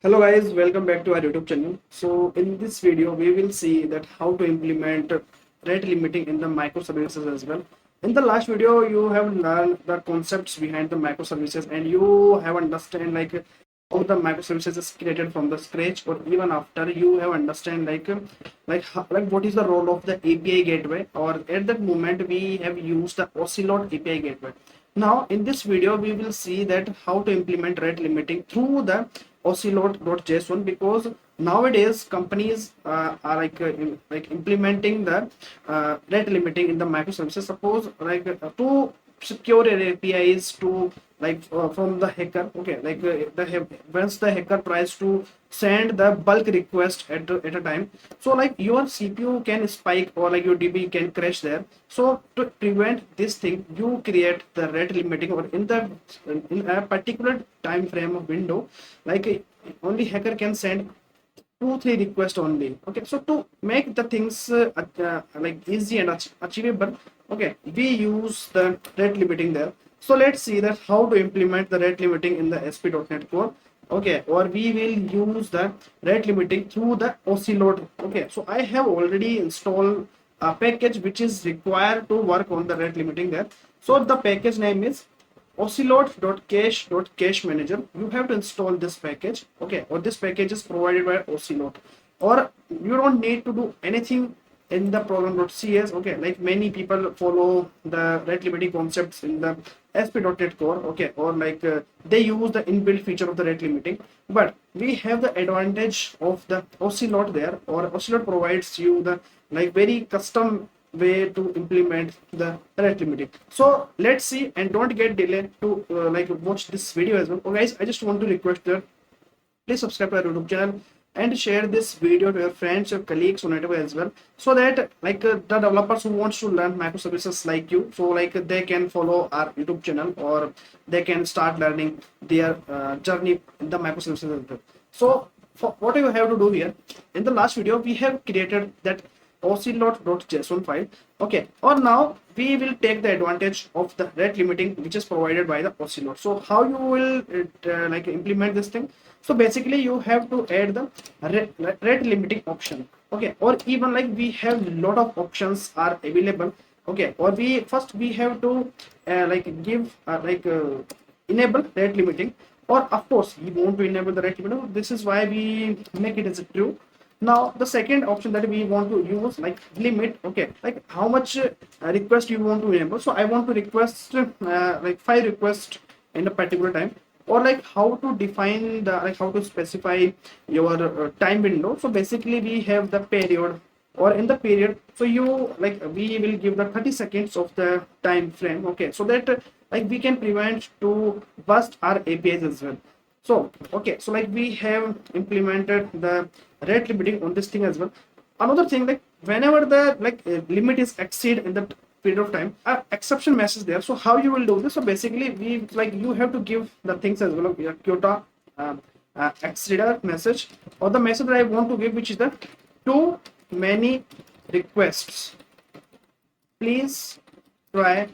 Hello guys, welcome back to our YouTube channel. So in this video, we will see that how to implement rate limiting in the microservices as well. In the last video, you have learned the concepts behind the microservices and you have understand how the microservices is created from the scratch, or even after you have understand like what is the role of the API gateway, or at that moment we have used the Ocelot API gateway. Now in this video we will see that how to implement rate limiting through the ocelot.json, because nowadays companies are implementing the rate limiting in the microservices. Suppose to secure your APIs to from the hacker. Okay, once the hacker tries to send the bulk request at a time, so like your CPU can spike or like your DB can crash there. So to prevent this thing, you create the rate limiting, or in a particular time frame of window, only hacker can send 2 3 requests only. Okay, so to make the things easy and achievable, okay, we use the rate limiting there. So let's see that how to implement the rate limiting in the ASP.NET Core. Okay, or we will use the rate limiting through the Ocelot. Okay, so I have already installed a package which is required to work on the rate limiting there. So the package name is ocelot.cache manager. You have to install this package. Okay, or this package is provided by Ocelot, or you don't need to do anything in the program.cs. Okay, like many people follow the rate limiting concepts in the ASP.NET Core. Okay, or they use the inbuilt feature of the rate limiting, but we have the advantage of the Ocelot there, or Ocelot provides you the very custom way to implement the rate limiting. So let's see, and don't get delayed to watch this video as well. Oh guys, I just want to request that please subscribe to our YouTube channel and share this video to your friends, your colleagues on network as well, so that the developers who wants to learn microservices like you, so they can follow our YouTube channel, or they can start learning their journey in the microservices as well. So for what you have to do here, in the last video we have created that ocelot.json file. Okay, or now we will take the advantage of the rate limiting which is provided by the Ocelot. So how you will implement this thing? So basically you have to add the rate limiting option. Okay, or even we have lot of options are available. Okay, or we have to give enable rate limiting, or of course we want to enable the rate limiting. This is why we make it as a true. Now the second option that we want to use, limit. Okay, how much request you want to enable. So I want to request 5 requests in a particular time, or how to define the how to specify your time window. So basically we have the period, or in the period, so you we will give the 30 seconds of the time frame. Okay, so that we can prevent to bust our APIs as well. So okay, so we have implemented the rate limiting on this thing as well. Another thing, whenever the limit is exceed in the period of time, exception message there. So how you will do this? So basically we you have to give the things as well. Okay, quota exceeder message, or the message that I want to give, which is the too many requests, please try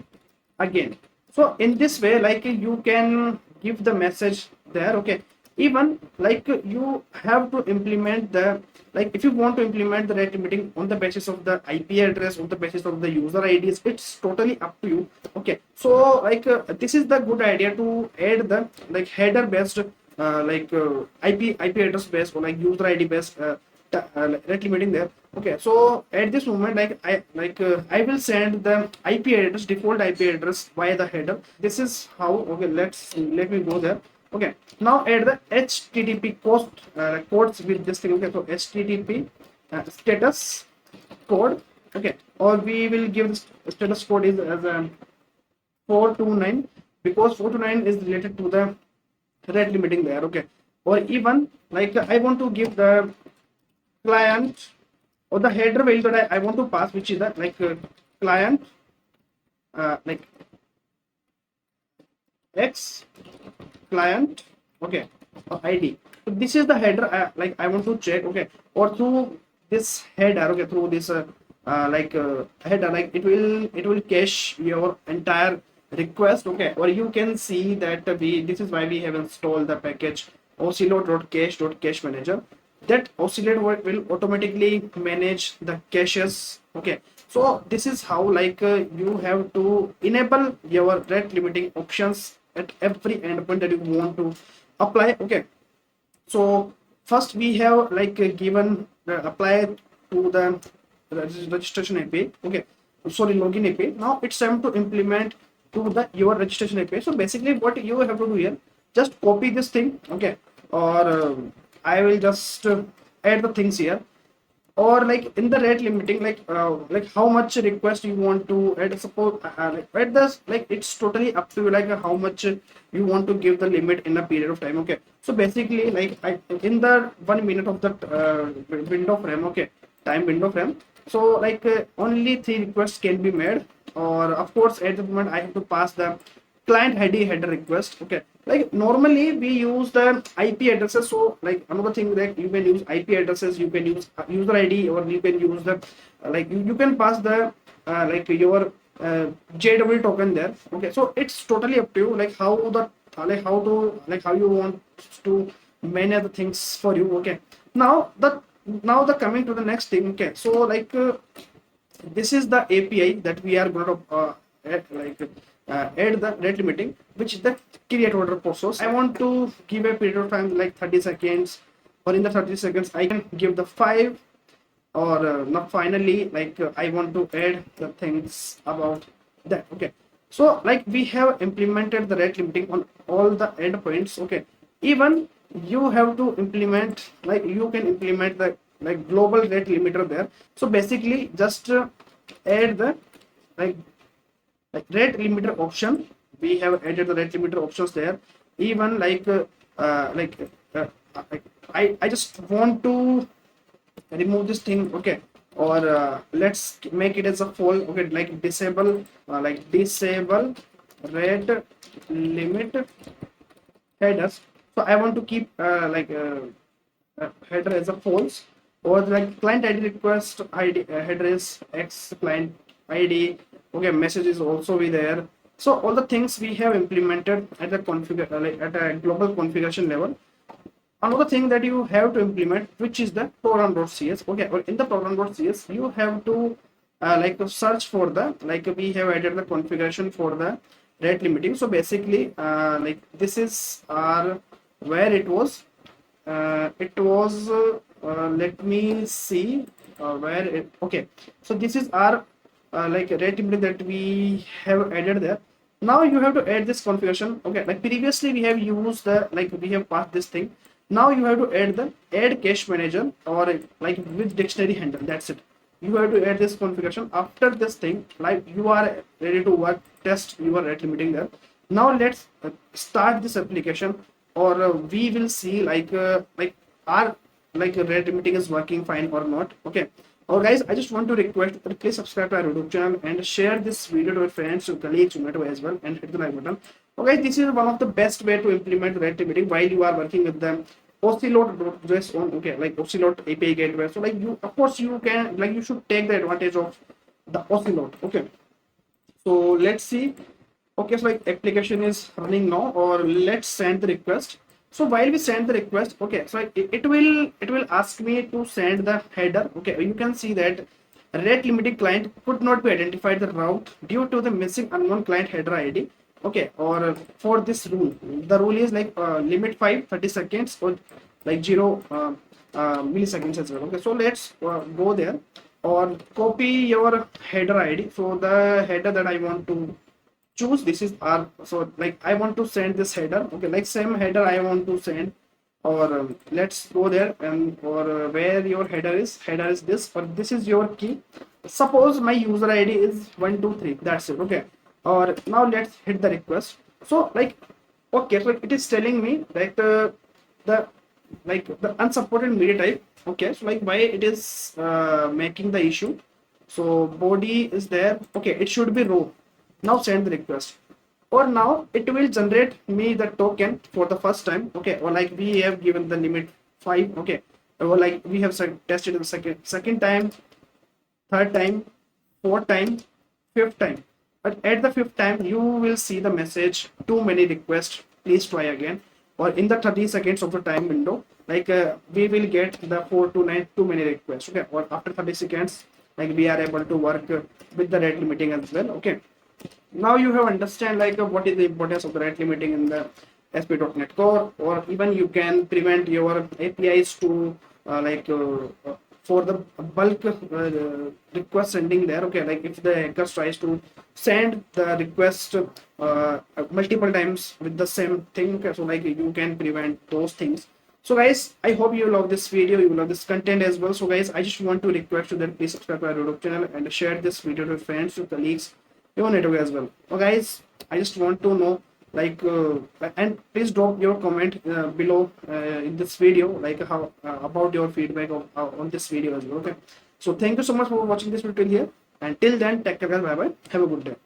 again. So in this way, you can give the message there. Okay, even you have to implement the if you want to implement the rate limiting on the basis of the IP address, on the basis of the user IDs, it's totally up to you. Okay, so this is the good idea to add the header based IP address based, or user ID based rate limiting there. Okay, so at this moment I will send the IP address, default IP address, via the header. This is how. Okay, let me go there. Okay, now add the HTTP codes with this thing. Okay, so HTTP status code. Okay, or we will give the status code is as a 429, because 429 is related to the rate limiting there. Okay, or even I want to give the client, or the header value that I want to pass, which is the client X client. Okay, ID. So this is the header I want to check. Okay, or through this header. Okay, through this header, it will cache your entire request. Okay, or you can see that this is why we have installed the package oscillate.cache manager. That oscillate will automatically manage the caches. Okay, so this is how like you have to enable your rate limiting options at every endpoint that you want to apply. Okay, so first we have like given apply to the registration API. Okay, sorry, login API. Now it's time to implement to the your registration API. So basically what you have to do here, just copy this thing. Okay, or I will just add the things here, or like in the rate limiting, like how much request you want to add. Suppose like, at this, like it's totally up to you, like how much you want to give the limit in a period of time. Okay, so basically like in the 1 minute of that window frame, okay, time window frame, so like only 3 requests can be made. Or of course at the moment I have to pass the client ID header request. Okay, like normally we use the IP addresses. So like another thing that you can use IP addresses, you can use user ID, or you can use the like you can pass the like your JW token there. Okay, so it's totally up to you, like how the like how to like how you want to manage the things for you. Okay, now the coming to the next thing. Okay, so like this is the API that we are going to add the rate limiting, which is the create order process. I want to give a period of time like 30 seconds, or in the 30 seconds I can give the 5, or not finally like I want to add the things about that. Okay, so like we have implemented the rate limiting on all the endpoints. Okay, even you have to implement, like you can implement the like global rate limiter there. So basically just add the like rate limiter option. We have added the rate limiter options there. Even like uh, I just want to remove this thing. Okay, or let's make it as a full. Okay, like disable rate limit headers. So I want to keep header as a false, or like client ID request ID header is X client ID. Okay, message is also be there. So all the things we have implemented at the configure like at a global configuration level. Another thing that you have to implement, which is the program.cs. Okay, well, in the program.cs you have to like search for the, like we have added the configuration for the rate limiting. So basically like this is our where it was let me see where it. Okay, so this is our like rate limiting that we have added there. Now you have to add this configuration. Okay, like previously we have used the, like we have passed this thing. Now you have to add the add cache manager, or like with dictionary handle. That's it. You have to add this configuration. After this thing, like you are ready to work, test your rate limiting there. Now let's start this application, or we will see like our like rate limiting is working fine or not. Okay, or guys, I just want to request that please subscribe to our YouTube channel and share this video to your friends, to colleagues, to as well, and hit the like button. Okay, this is one of the best way to implement rate limiting while you are working with them oscillate.js on. Okay, like oscillate API gateway. So like you, of course you can, like you should take the advantage of the oscillate. Okay, so let's see. Okay, so like application is running now, or let's send the request. So while we send the request, okay, so it will ask me to send the header. Okay, you can see that rate limiting client could not be identified the route due to the missing unknown client header ID. Okay, or for this rule, the rule is like limit 30 seconds, or like 0 milliseconds as well. Okay, so let's go there, or copy your header ID. So the header that I want to choose, this is our, so like I want to send this header. Okay, like same header I want to send, or let's go there, and or where your header is this, or this is your key. Suppose my user ID is 123, that's it. Okay, or now let's hit the request. So like okay, so it is telling me that the like the unsupported media type. Okay, so like why it is making the issue. So body is there. Okay, it should be row. Now send the request, or now it will generate me the token for the first time. Okay, or like we have given the limit 5. Okay, or like we have tested the second time, third time, fourth time, fifth time. But at the fifth time you will see the message too many requests, please try again. or in the 30 seconds of the time window, like we will get the 4 to 9 too many requests, okay, or after 30 seconds, like we are able to work with the rate limiting as well. Okay, now you have understand like what is the importance of the rate limiting in the ASP.NET Core, or even you can prevent your APIs to for the bulk request sending there. Okay, like if the hacker tries to send the request multiple times with the same thing, okay, so like you can prevent those things. So guys, I hope you love this video, you love this content as well. So guys, I just want to request you that please subscribe to our YouTube channel and share this video to friends, to colleagues, your network as well. So guys, I just want to know like and please drop your comment below in this video, like how about your feedback of, on this video as well. Okay, so thank you so much for watching this video till here, and till then, take care guys, bye bye, have a good day.